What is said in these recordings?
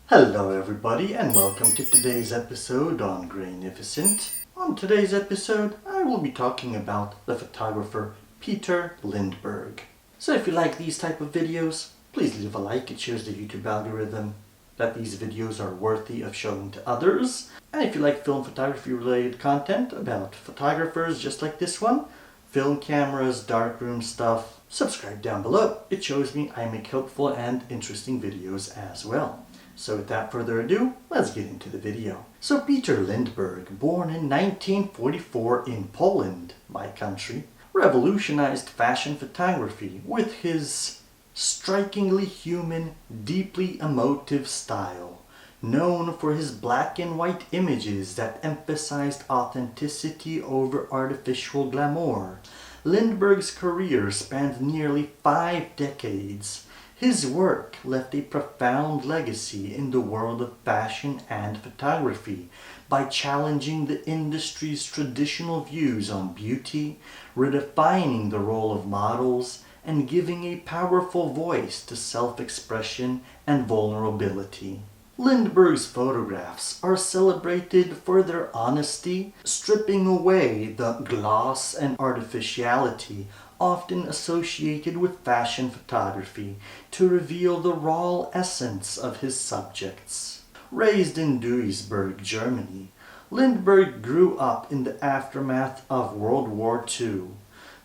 Hello everybody and welcome to today's episode on Grainificent. On today's episode, I will be talking about the photographer Peter Lindbergh. So if you like these type of videos, please leave a like. It shows the YouTube algorithm that these videos are worthy of showing to others. And if you like film photography related content about photographers just like this one, film cameras, darkroom stuff, subscribe down below. It shows me I make helpful and interesting videos as well. So without further ado, let's get into the video. So Peter Lindbergh, born in 1944 in Poland, my country, revolutionized fashion photography with his strikingly human, deeply emotive style. Known for his black and white images that emphasized authenticity over artificial glamour, Lindbergh's career spanned nearly 5 decades. His work left a profound legacy in the world of fashion and photography by challenging the industry's traditional views on beauty, redefining the role of models, and giving a powerful voice to self-expression and vulnerability. Lindbergh's photographs are celebrated for their honesty, stripping away the gloss and artificiality often associated with fashion photography to reveal the raw essence of his subjects. Raised in Duisburg, Germany, Lindbergh grew up in the aftermath of World War II.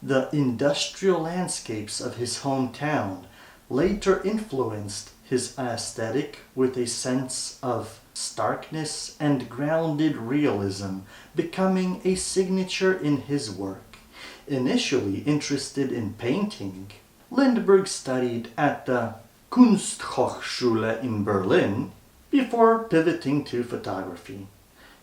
The industrial landscapes of his hometown later influenced his aesthetic with a sense of starkness and grounded realism, becoming a signature in his work. Initially interested in painting, Lindbergh studied at the Kunsthochschule in Berlin before pivoting to photography.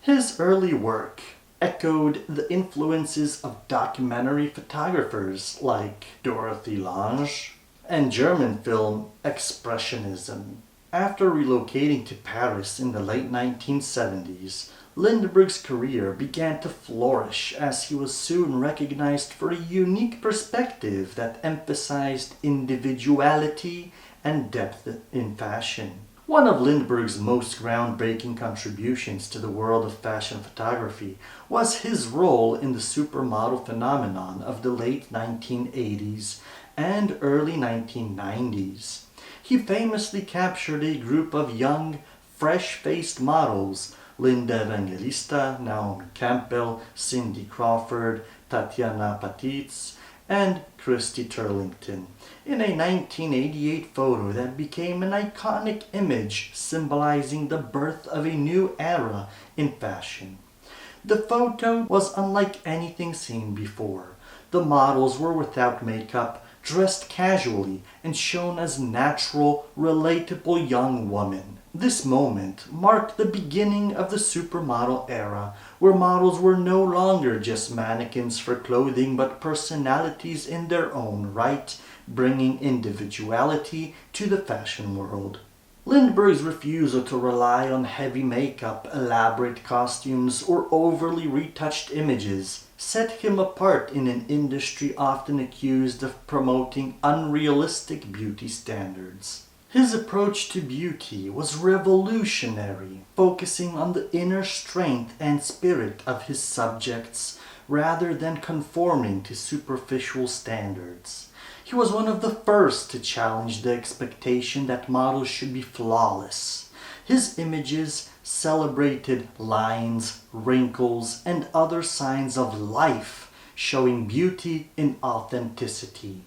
His early work echoed the influences of documentary photographers like Dorothy Lange and German film Expressionism. After relocating to Paris in the late 1970s, Lindbergh's career began to flourish as he was soon recognized for a unique perspective that emphasized individuality and depth in fashion. One of Lindbergh's most groundbreaking contributions to the world of fashion photography was his role in the supermodel phenomenon of the late 1980s and early 1990s. He famously captured a group of young, fresh-faced models: Linda Evangelista, Naomi Campbell, Cindy Crawford, Tatiana Patitz, and Christy Turlington, in a 1988 photo that became an iconic image symbolizing the birth of a new era in fashion. The photo was unlike anything seen before. The models were without makeup, dressed casually, and shown as natural, relatable young women. This moment marked the beginning of the supermodel era, where models were no longer just mannequins for clothing but personalities in their own right, bringing individuality to the fashion world. Lindbergh's refusal to rely on heavy makeup, elaborate costumes, or overly retouched images set him apart in an industry often accused of promoting unrealistic beauty standards. His approach to beauty was revolutionary, focusing on the inner strength and spirit of his subjects rather than conforming to superficial standards. He was one of the first to challenge the expectation that models should be flawless. His images celebrated lines, wrinkles, and other signs of life, showing beauty in authenticity.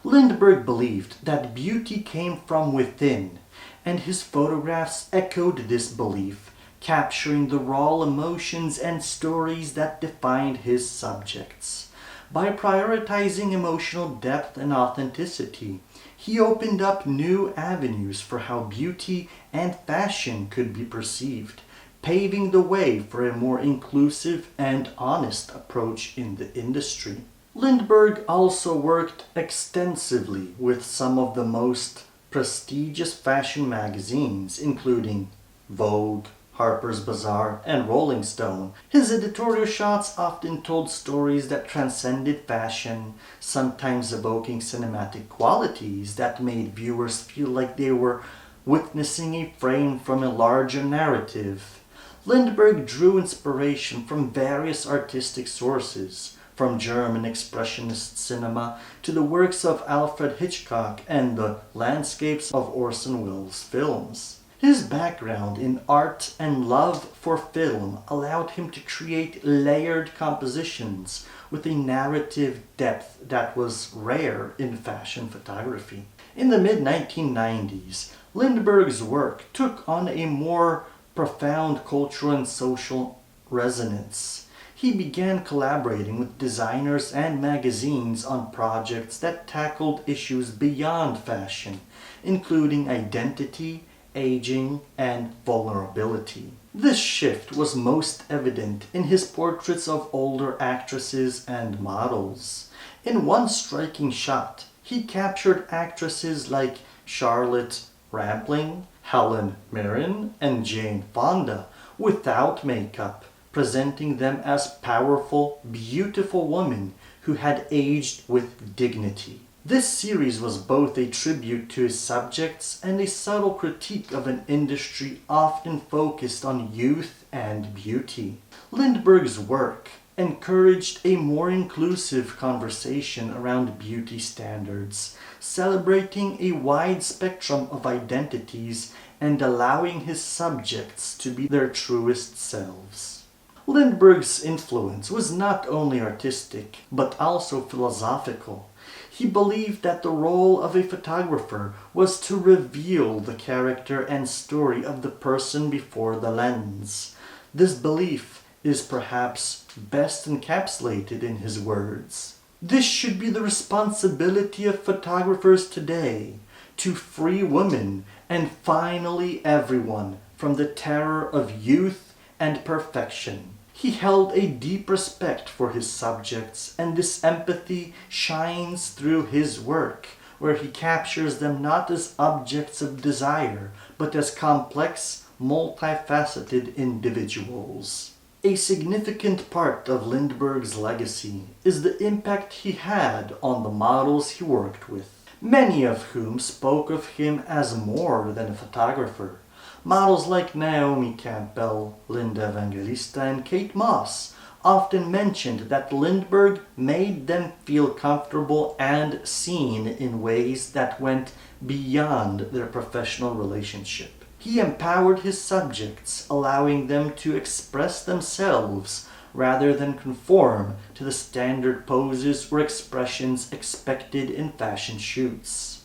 Lindbergh believed that beauty came from within, and his photographs echoed this belief, capturing the raw emotions and stories that defined his subjects. By prioritizing emotional depth and authenticity, he opened up new avenues for how beauty and fashion could be perceived, paving the way for a more inclusive and honest approach in the industry. Lindbergh also worked extensively with some of the most prestigious fashion magazines, including Vogue, Harper's Bazaar, and Rolling Stone. His editorial shots often told stories that transcended fashion, sometimes evoking cinematic qualities that made viewers feel like they were witnessing a frame from a larger narrative. Lindbergh drew inspiration from various artistic sources, from German expressionist cinema to the works of Alfred Hitchcock and the landscapes of Orson Welles' films. His background in art and love for film allowed him to create layered compositions with a narrative depth that was rare in fashion photography. In the mid-1990s, Lindbergh's work took on a more profound cultural and social resonance. He began collaborating with designers and magazines on projects that tackled issues beyond fashion, including identity, aging, and vulnerability. This shift was most evident in his portraits of older actresses and models. In one striking shot, he captured actresses like Charlotte Rampling, Helen Mirren, and Jane Fonda without makeup, presenting them as powerful, beautiful women who had aged with dignity. This series was both a tribute to his subjects and a subtle critique of an industry often focused on youth and beauty. Lindbergh's work encouraged a more inclusive conversation around beauty standards, celebrating a wide spectrum of identities and allowing his subjects to be their truest selves. Lindbergh's influence was not only artistic, but also philosophical. He believed that the role of a photographer was to reveal the character and story of the person before the lens. This belief is perhaps best encapsulated in his words. This should be the responsibility of photographers today, to free women and finally everyone from the terror of youth and perfection. He held a deep respect for his subjects, and this empathy shines through his work, where he captures them not as objects of desire, but as complex, multifaceted individuals. A significant part of Lindbergh's legacy is the impact he had on the models he worked with, many of whom spoke of him as more than a photographer. Models like Naomi Campbell, Linda Evangelista, and Kate Moss often mentioned that Lindbergh made them feel comfortable and seen in ways that went beyond their professional relationship. He empowered his subjects, allowing them to express themselves rather than conform to the standard poses or expressions expected in fashion shoots.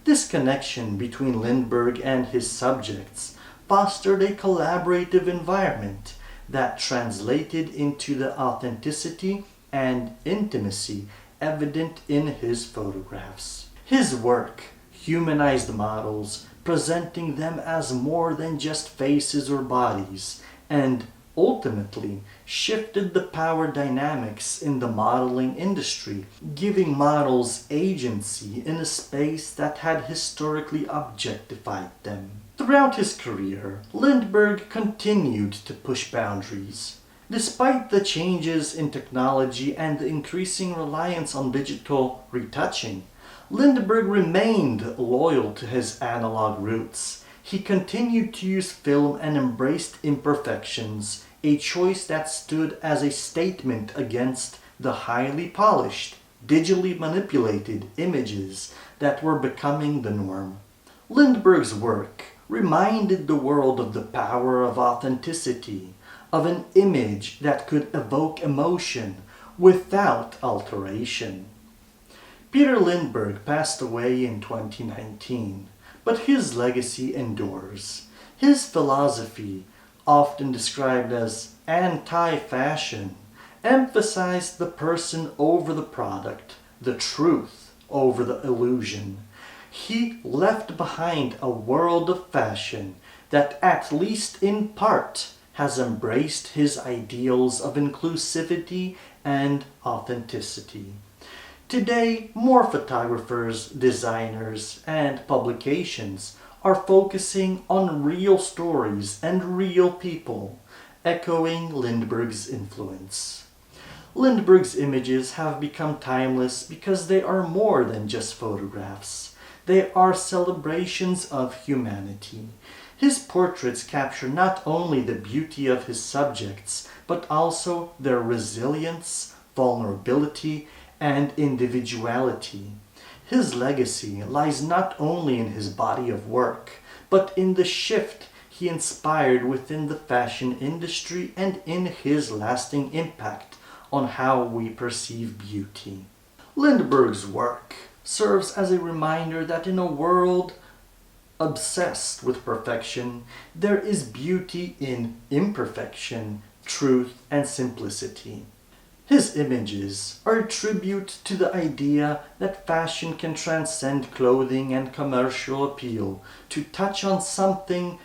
This connection between Lindbergh and his subjects fostered a collaborative environment that translated into the authenticity and intimacy evident in his photographs. His work humanized models, presenting them as more than just faces or bodies, and ultimately shifted the power dynamics in the modeling industry, giving models agency in a space that had historically objectified them. Throughout his career, Lindbergh continued to push boundaries. Despite the changes in technology and the increasing reliance on digital retouching, Lindbergh remained loyal to his analog roots. He continued to use film and embraced imperfections, a choice that stood as a statement against the highly polished, digitally manipulated images that were becoming the norm. Lindbergh's work reminded the world of the power of authenticity, of an image that could evoke emotion without alteration. Peter Lindbergh passed away in 2019, but his legacy endures. His philosophy, often described as anti-fashion, emphasized the person over the product, the truth over the illusion. He left behind a world of fashion that, at least in part, has embraced his ideals of inclusivity and authenticity. Today, more photographers, designers, and publications are focusing on real stories and real people, echoing Lindbergh's influence. Lindbergh's images have become timeless because they are more than just photographs. They are celebrations of humanity. His portraits capture not only the beauty of his subjects, but also their resilience, vulnerability, and individuality. His legacy lies not only in his body of work, but in the shift he inspired within the fashion industry and in his lasting impact on how we perceive beauty. Lindbergh's work serves as a reminder that in a world obsessed with perfection, there is beauty in imperfection, truth, and simplicity. His images are a tribute to the idea that fashion can transcend clothing and commercial appeal to touch on something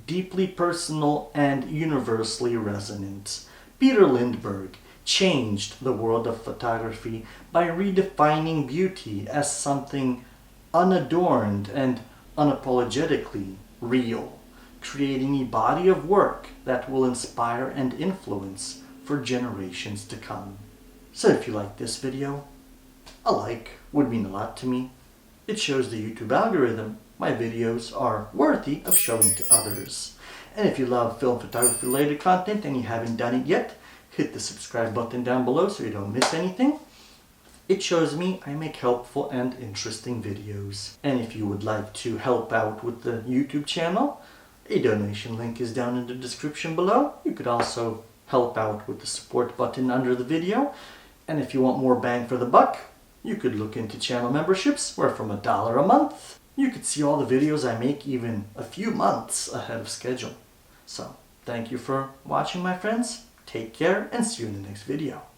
deeply personal and universally resonant. Peter Lindbergh changed the world of photography by redefining beauty as something unadorned and unapologetically real, creating a body of work that will inspire and influence for generations to come. So if you like this video, a like would mean a lot to me. It shows the YouTube algorithm my videos are worthy of showing to others. And if you love film photography related content and you haven't done it yet, hit the subscribe button down below so you don't miss anything. It shows me I make helpful and interesting videos. And if you would like to help out with the YouTube channel, a donation link is down in the description below. You could also help out with the support button under the video. And if you want more bang for the buck, you could look into channel memberships where from $1 a month, you could see all the videos I make even a few months ahead of schedule. So, thank you for watching, my friends. Take care and see you in the next video.